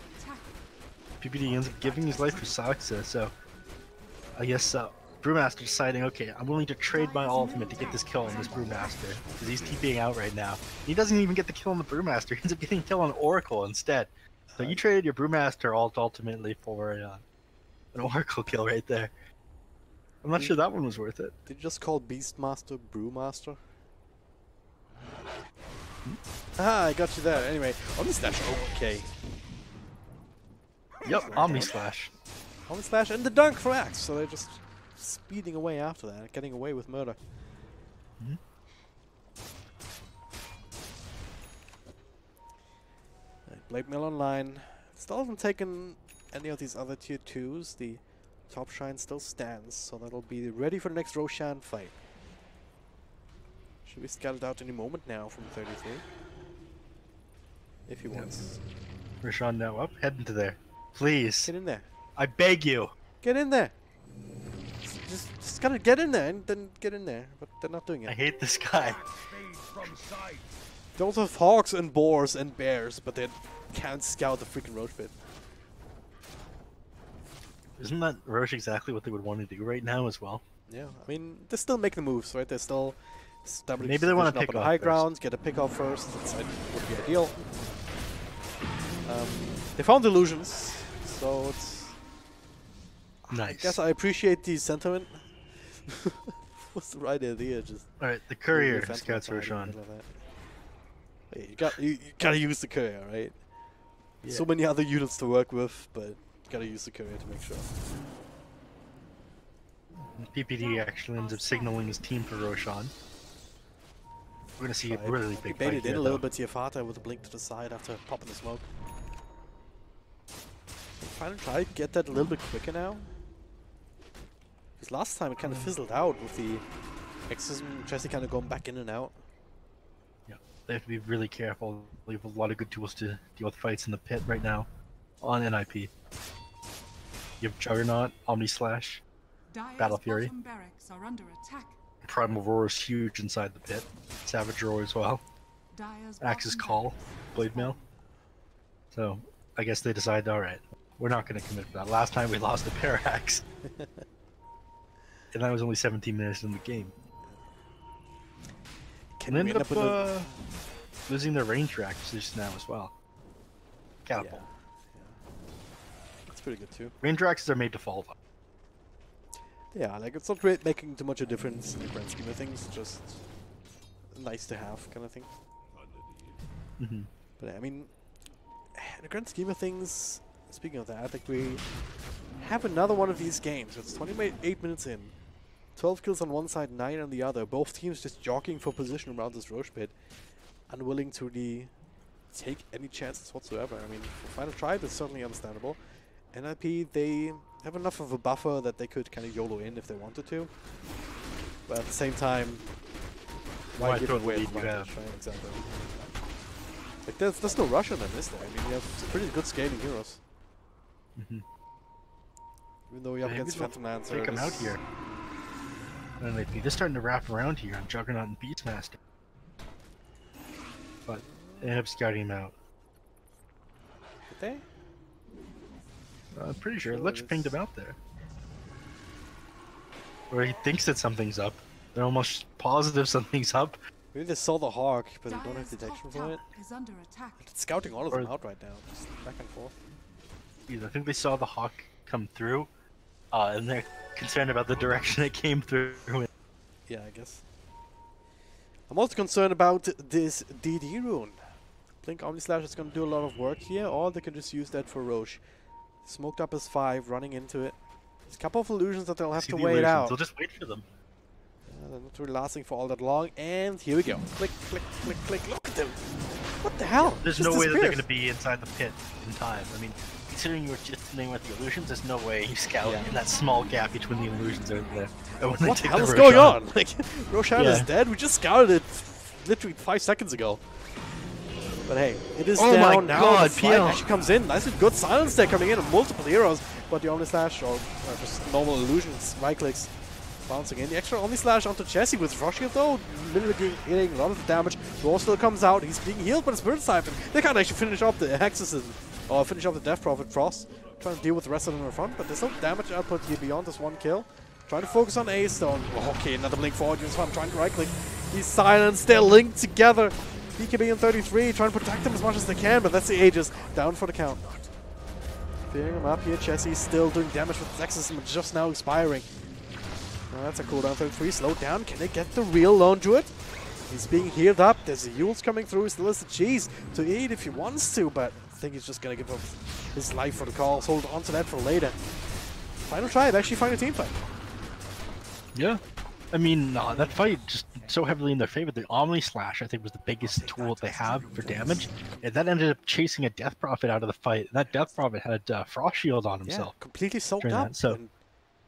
PPD ends up giving his life for Saxa, so I guess Brewmaster deciding, okay, I'm willing to trade my ultimate to get this kill on this Brewmaster, because he's TPing out right now. He doesn't even get the kill on the Brewmaster, he ends up getting a kill on Oracle instead. So you traded your Brewmaster ult ultimately for an Oracle kill right there. I'm not sure that one was worth it. Did you just call Beastmaster Brewmaster? Ah, I got you there. Anyway, Omnislash, okay. Yep, Omnislash. Omnislash and the dunk for Axe, so they're just speeding away after that, getting away with murder. Blade Mill online. Still haven't taken any of these other tier 2s. The top shrine still stands, so that'll be ready for the next Roshan fight. Should be scattered out any moment now from 33. If he wants. Roshan now up, head into there. Please. Get in there. I beg you. Get in there. just gotta get in there and then get in there, but they're not doing I it. hate this guy. Fade from sight. They also have hawks and boars and bears, but they can't scout the freaking roach pit. Isn't that Roche exactly what they would want to do right now as well? Yeah, I mean, they're still making the moves, right? They're still establishing Maybe they wanna position up pick on the off high first. grounds, get a pick off first. That would be ideal. They found illusions, so it's. Nice. I guess I appreciate the sentiment. What's the right idea? Just All right, the doing courier defense scouts outside and Roshan. all that. Hey, you gotta use the courier, right? Yeah. So many other units to work with, but you gotta use the courier to make sure. PPD actually ends up signaling his team for Roshan. We're gonna see a really He big baited fight in here, a little though. bit to Yafata with a blink to the side after popping the smoke. Finally try to get that a little bit quicker now. Because last time it kind of fizzled out with the Exorcism, Jesse kind of going back in and out. Yeah, they have to be really careful. They have a lot of good tools to deal with fights in the pit right now on NiP. You have Juggernaut, Omni Slash, Dire's Battle Fury. bottom barracks are under attack. Primal Roar is huge inside the pit. Savage Roar as well. Dire's Axis bottom Call, barracks Blade is Mail. So I guess they decided, alright, we're not going to commit to that. Last time we lost to Parax. And that was only 17 minutes in the game. Can And we ended end up up with a... losing their range reactors just now as well. Yeah. Catapult. That's pretty good too. Range reactors are made to fall. Yeah, like it's not really making too much a difference in the grand scheme of things, just nice to have kind of thing. Mm-hmm. But I mean, in the grand scheme of things, speaking of that, like we have another one of these games. It's 28 minutes in. 12 kills on one side, 9 on the other. Both teams just jockeying for position around this Roche pit. Unwilling to really take any chances whatsoever. I mean, for Final Tribe, it's certainly understandable. NiP, they have enough of a buffer that they could kind of YOLO in if they wanted to. But at the same time, Why give throw away the the lead you advantage, have? right? Exactly. Like there's no rush on them, is there? I mean, you have some pretty good scaling heroes. Mm-hmm. Even though you're up Maybe against they'll Phantom Lancer. take them out here. And they're starting to wrap around here on Juggernaut and Beastmaster. But they end up scouting him out. Did they? I'm pretty sure. Sure Lux it pinged is. him out there. Or he thinks that something's up. They're almost positive something's up. Maybe they saw the Hawk, but they don't have Dire's detection top for it. tower is under attack. It's scouting all of Or- them out right now, just back and forth. I think they saw the Hawk come through, and they're concerned about the direction it came through. Yeah, I guess. I'm also concerned about this DD rune. Blink Omni Slash is going to do a lot of work here, or they can just use that for Roche. Smoked up as 5, running into it. There's a couple of illusions that they'll have See to the wait illusions, out. They'll just wait for them. They're not really lasting for all that long, and here we go. Click, click, click, click. Look at them. What the hell? There's Just no way that they're disappeared. going to be inside the pit in time. I mean, considering you're just dealing with the illusions, there's no way you scout Yeah. in that small gap between the illusions over there. And when they What the take hell is Roshan- going on? Like, Roshan is Yeah. dead. We just scouted it literally 5 seconds ago. But hey, it is Oh my down now. God, The fight PL. actually comes in. Nice and good silence there coming in on multiple heroes. But the Omni Slash, or just normal illusions, right clicks, bouncing in. The extra Omni Slash onto Jesse with Rush Shield though, mimicking, hitting a lot of the damage. Roar still comes out. He's being healed by the Spirit Siphon. They can't actually finish up the Exorcism, or finish up the Death Prophet Frost. Trying to deal with the rest of them in front, but there's no damage output here beyond this one kill. Trying to focus on A-Stone. Oh, okay, another blink for Audience Fun. Trying to right-click. He's silenced. They're linked together. BKB in 33, trying to protect them as much as they can, but that's the Aegis. Down for the count. Clearing him up here. Jesse's still doing damage with his Exorcism, but just now expiring. That's a cooldown 33. Slowed down. Can they get the real Lone Druid? He's being healed up. There's a Yule's coming through. Still has the cheese to eat if he wants to, but I think he's just going to give up his life for the cause. Hold on to that for later. Final Tribe actually find a team fight. Yeah. I mean, that fight just so heavily in their favor. The Omni Slash, I think, was the biggest tool they have for damage. And that ended up chasing a Death Prophet out of the fight. That Death Prophet had Frost Shield on Yeah, himself. completely soaked during up. that, so- and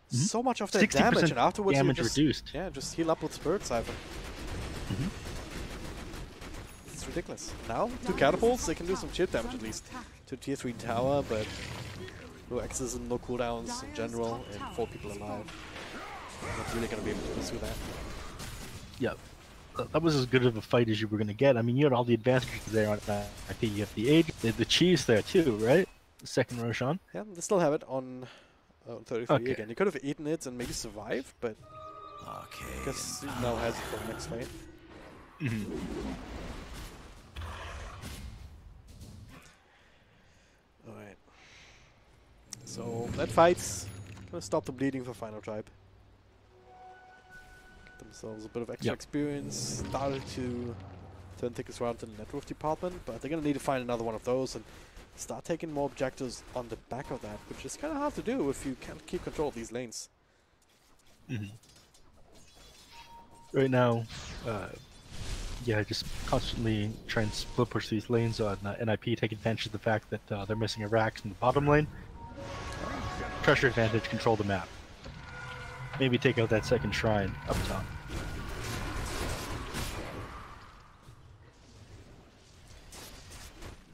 so much of that 60% damage, and afterwards you damage just, reduced. Yeah, just heal up with Spirit Siphon. Mhm. It's ridiculous. Now, 2 catapults, they can do some chip damage at least. To tier 3 tower, but no Exorcism, no cooldowns in general, and 4 people alive. Not really going to be able to pursue that. Yep. That was as good of a fight as you were going to get. I mean, you had all the advantages there on that. I think you have the age, the cheese there too, right? The second Roshan. Yeah, they still have it on 33 Okay. again. You could have eaten it and maybe survived, but Okay. I guess he now has it for the next fight. Alright. So that fight's gonna stop the bleeding for Final Tribe. Get themselves a bit of extra experience. Started to turn things around in the network department, but they're gonna need to find another one of those and start taking more objectives on the back of that, which is kind of hard to do if you can't keep control of these lanes. Right now, yeah, just constantly try and split push these lanes on NiP, take advantage of the fact that they're missing a Rax in the bottom lane. Pressure advantage, control the map. Maybe take out that second shrine up top.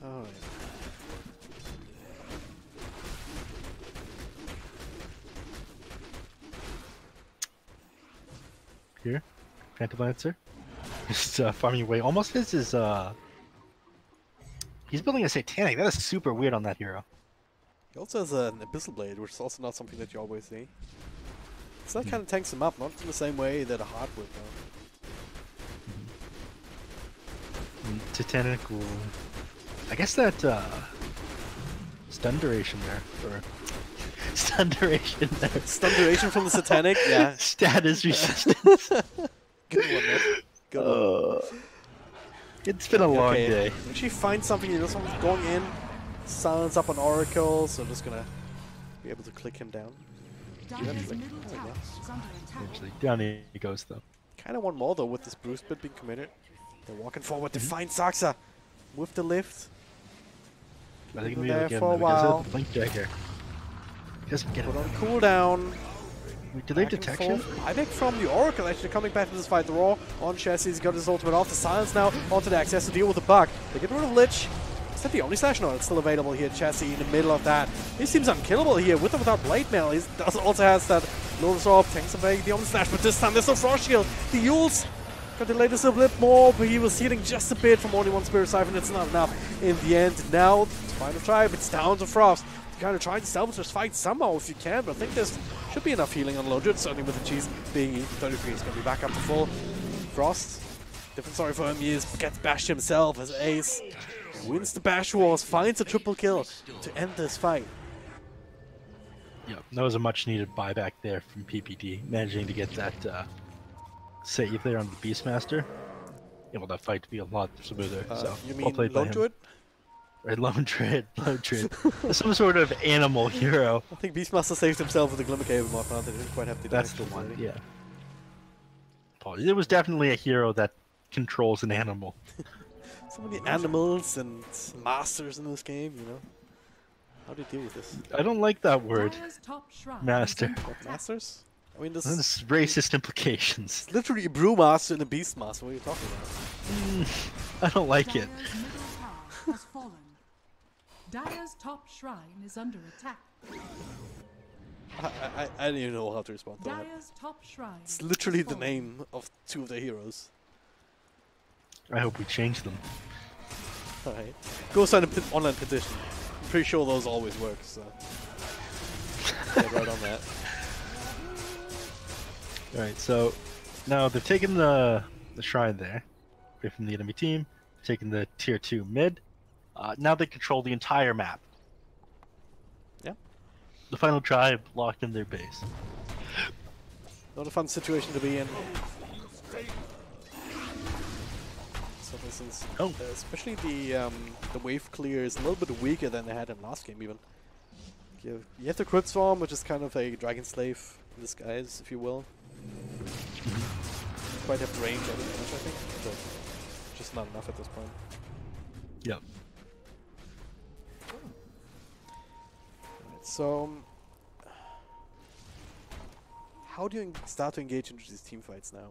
Alright. Here, Phantom Lancer. Just farming away. Almost as his, he's building a Satanic. That is super weird on that hero. He also has an Abyssal Blade, which is also not something that you always see. So that kind of tanks him up, not in the same way that a Heart would, though. Satanic will... I guess that, stun duration there, or... stun duration there. Stun duration from the Satanic? Yeah. Status resistance. Good one, Neph. Good one. It's been a long day. Actually find something, you know, someone's going in, silence up on Oracle, so I'm just gonna be able to click him down. Dire's like- middle oh, tower yeah. is under attack. Eventually. Down he goes, though. Kinda want more, though, with this Bruce bit being committed. They're walking forward to find Saxa with the lift. I think Been we there again for a because while. of the Blink Dagger. Doesn't get Put it. on cooldown. Wait, do they Back and detection? forth. I think from the Oracle actually coming back to this fight. The Raw on Chassis, he's got his ultimate off. The silence now onto the access to deal with the bug. They get rid of Lich. Is that the only slash? No, it's still available here. Chassis in the middle of that. He seems unkillable here with or without Blade Mail. He also has that Lotus Orb, tanks away the only slash, but this time there's no Frost Shield. The Yules got delayed a bit more, but he was healing just a bit from only one Spirit Siphon. It's not enough in the end. Now, Final Tribe, it's down to Frost. Kind of trying to salvage this fight somehow if you can, but I think there's should be enough healing on Lodred, certainly with the cheese being eaten. 33 is going to be back up to full. Frost, different story for him. He gets bashed himself as Ace. Wins the Bash Wars, finds a triple kill to end this fight. Yeah, that was a much needed buyback there from PPD, managing to get that save there on the Beastmaster. Able that fight to be a lot smoother. So You well mean played by him. Lodred? Right, Lone Tread. Some sort of animal hero. I think Beastmaster saved himself with the Glimmer Cave and whatnot. They didn't quite have the That's the connections one, already. yeah. It was definitely a hero that controls an animal. So many animals and masters in this game, you know. How do you deal with this? I don't like that word, Dire's top shrine Master. is under What, attack. masters? I mean, this This is is racist implications. literally a Brewmaster and a Beastmaster. What are you talking about? I don't like it. Dire's middle tower has fallen. Dire's top shrine is under attack. I don't even know how to respond to that. Dire's top shrine. It's literally has the fallen. name of two of their heroes. I hope we change them. Alright. Go sign an online petition. I'm pretty sure those always work, so. Get right on that. Alright, so now they've taken the shrine there, away from the enemy team, taken the tier 2 mid. Now they control the entire map. Yeah. The Final Tribe locked in their base. Not a fun situation to be in. So for instance, especially the wave clear is a little bit weaker than they had in last game even. You have the Crit Storm, which is kind of a Dragon Slave in disguise, if you will. Quite have the range of it much, I think, but just not enough at this point. Yep. So, how do you start to engage into these team fights now?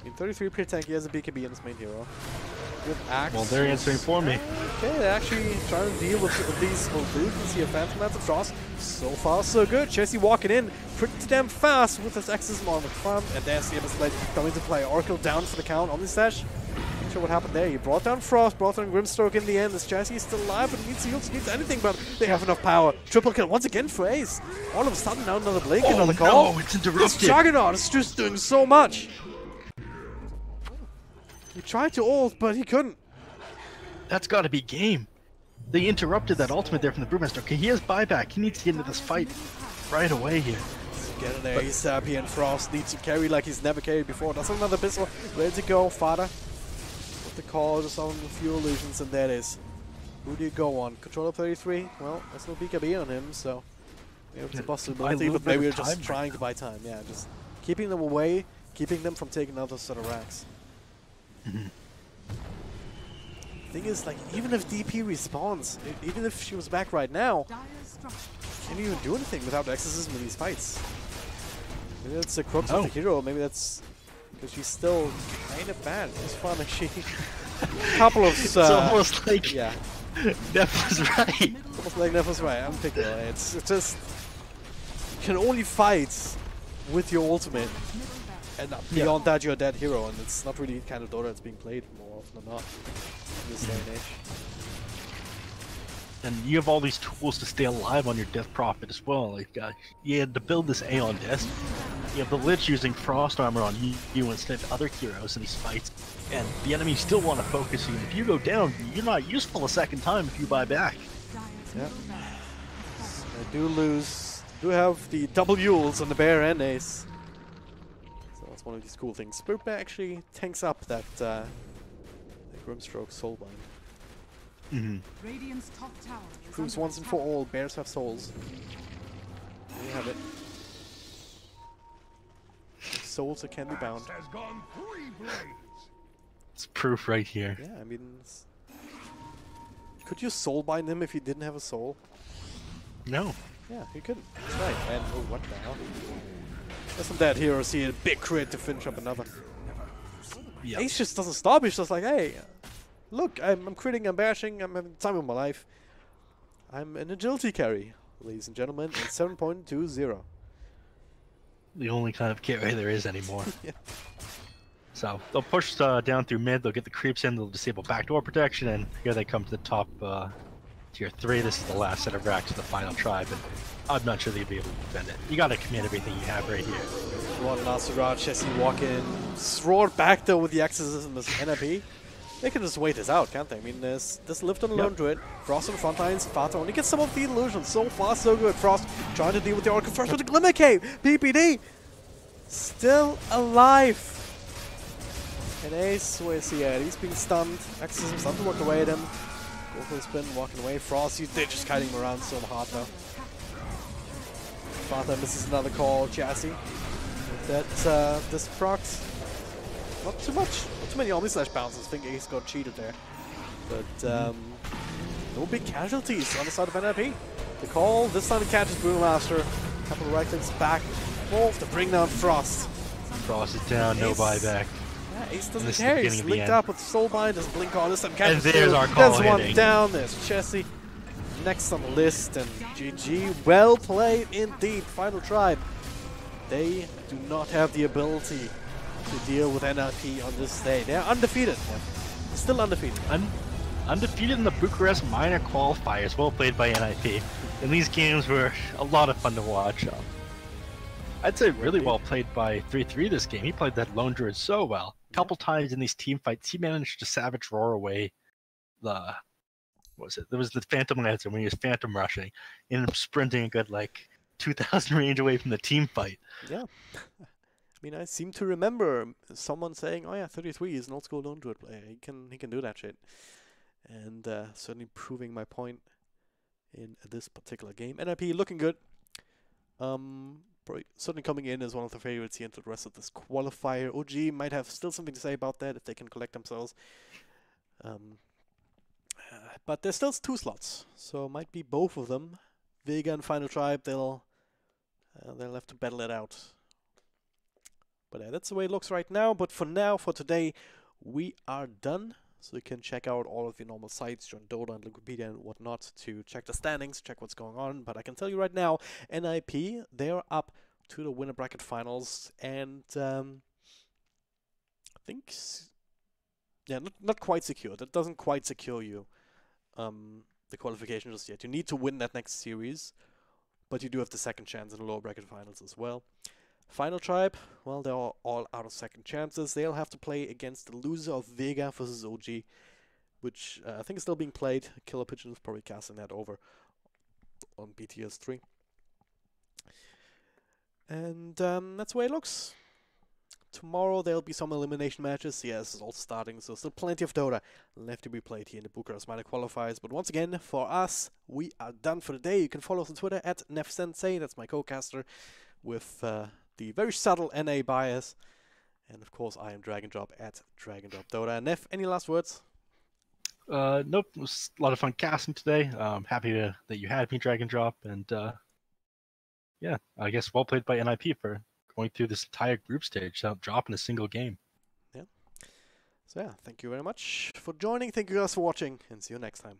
I mean, 33 pretty tanky, he has a BKB on his main hero. Good axe. Well, they're answering for me. Okay, they're actually trying to deal with these illusions here. Phantom Lance of Frost. So far, so good. Jesse walking in pretty damn fast with his axes on the front. And there's the Abyss Blade coming to play. Oracle down for the count on the stash. Not sure what happened there. He brought down Frost, brought down Grimstroke in the end. This Jesse is still alive, but needs heals, needs anything, but they have enough power. Triple kill once again for Ace. All of a sudden, now another blink, another call. No, it's This interrupted. Juggernaut is just doing so much. He tried to ult, but he couldn't. That's got to be game. They interrupted that ultimate there from the Brewmaster. Okay, he has buyback. He needs to get into this fight right away here. Get in there, he's happy, and Frost needs to carry like he's never carried before. That's another pistol. Ready to go, Father. With the call, just on a few illusions, and there it is. Who do you go on? Controller 33? Well, there's no BKB on him, so maybe it's a possibility, but maybe we're just trying to buy time. Yeah, just keeping them away, keeping them from taking other sort of racks. Thing is, like, even if DP respawns, even if she was back right now, can't even do anything without exorcism in these fights. Maybe that's the crux of the hero. Maybe that's because she's still kind of bad. It's fun actually. A couple of. It's almost like yeah. Neph was right. It's almost like Neph was right. I'm picking it. It's just you can only fight with your ultimate, and beyond that you're a dead hero, and it's not really the kind of Dota that's being played more often than not in this day and age. And you have all these tools to stay alive on your Death Prophet as well. Like, you had to build this Aeon Disc. You have the Lich using Frost Armor on you instead of other heroes in these fights. And the enemy still want to focus you. If you go down, you're not useful a second time if you buy back. Yeah. I do lose. Do have the double Yules on the Bear and Ace. So that's one of these cool things. Spirit Bear actually tanks up that Grimstroke Soulbind. Radiant's top tower is Proves under once and for all, bears have souls. There you have it. Souls that can be bound. Has gone 3 blades. It's proof right here. Yeah, I mean, could you soulbind him if he didn't have a soul? No. Yeah, he couldn't. That's right. And oh, what the hell? There's some dead heroes here. Big crit to finish up another. Yep. Ace just doesn't stop. He's just like, hey, look, I'm critting, I'm bashing, I'm having the time of my life. I'm an agility carry, ladies and gentlemen, and 7.20. The only kind of carry there is anymore. Yeah. So they'll push down through mid, they'll get the creeps in, they'll disable backdoor protection, and here they come to the top tier 3. This is the last set of racks of the final tribe, and I'm not sure they'll be able to defend it. You gotta commit everything you have right here. One last Raj, Jesse walk in, roar back though with the exorcism as NiP. They can just wait this out, can't they? I mean, there's this lift on the Lone Druid. Frost on the front lines. Fata only gets some of the illusions. So far, so good. Frost trying to deal with the Oracle first with the Glimmer Cave. PPD still alive. And Ace, where is he at? He's being stunned. Exorcism starting to work away at him. Go for the spin, walking away. Frost, they're just kiting him around so hard though. Fata misses another call. Chassis. That this procs. Not too much. Not too many Omni-Slash bounces. I think Ace got cheated there. But no big casualties on the side of NiP. The call, this time it catches Brewmaster. A couple of right clicks back. Wolf to bring down Frost. Frost is down, no buyback. Yeah, Ace doesn't This is the care. beginning He's of the linked end. up with Soulbind. Doesn't blink on this time. Catches And there's two. our call There's one hitting. down. There's Chessie. Next on the list. And GG. Well played indeed. Final Tribe. They do not have the ability to deal with NiP on this day. They're undefeated. Yeah. Still undefeated. Undefeated in the Bucharest minor qualifiers. Well played by NiP. And these games were a lot of fun to watch. I'd say really well played by 3-3 this game. He played that Lone Druid so well. A couple times in these team fights, he managed to savage roar away the... What was it? There was the Phantom Lancer when he was Phantom rushing. And sprinting a good, like, 2,000 range away from the team fight. Yeah. I mean, I seem to remember someone saying, oh yeah, 33 is an old school Lone Druid player. He can do that shit. And certainly proving my point in this particular game. NiP looking good. Probably certainly coming in as one of the favorites here into the rest of this qualifier. OG might have still something to say about that if they can collect themselves. But there's still 2 slots, so it might be both of them. Vega and Final Tribe, they'll have to battle it out. But that's the way it looks right now. But for now, for today, we are done. So you can check out all of the normal sites, join Dota and Wikipedia and whatnot to check the standings, check what's going on. But I can tell you right now, NiP, they're up to the winner bracket finals, and I think, yeah, not quite secure. That doesn't quite secure you the qualification just yet. You need to win that next series, but you do have the second chance in the lower bracket finals as well. Final Tribe, well, they're all out of second chances. They'll have to play against the loser of Vega versus OG, which I think is still being played. Killer Pigeon is probably casting that over on BTS3. And that's the way it looks. Tomorrow there'll be some elimination matches. Yeah, this is all starting, so still plenty of Dota left to be played here in the Bucharest minor qualifiers. But once again, for us, we are done for the day. You can follow us on Twitter at NephSensei, that's my co-caster, with the very subtle NA bias. And of course, I am dragondrop at dragondropdota. Neph, any last words? Nope, it was a lot of fun casting today. I'm happy that you had me, dragondrop, and yeah, I guess well played by NiP for going through this entire group stage without dropping a single game. Yeah. So yeah, thank you very much for joining. Thank you guys for watching, and see you next time.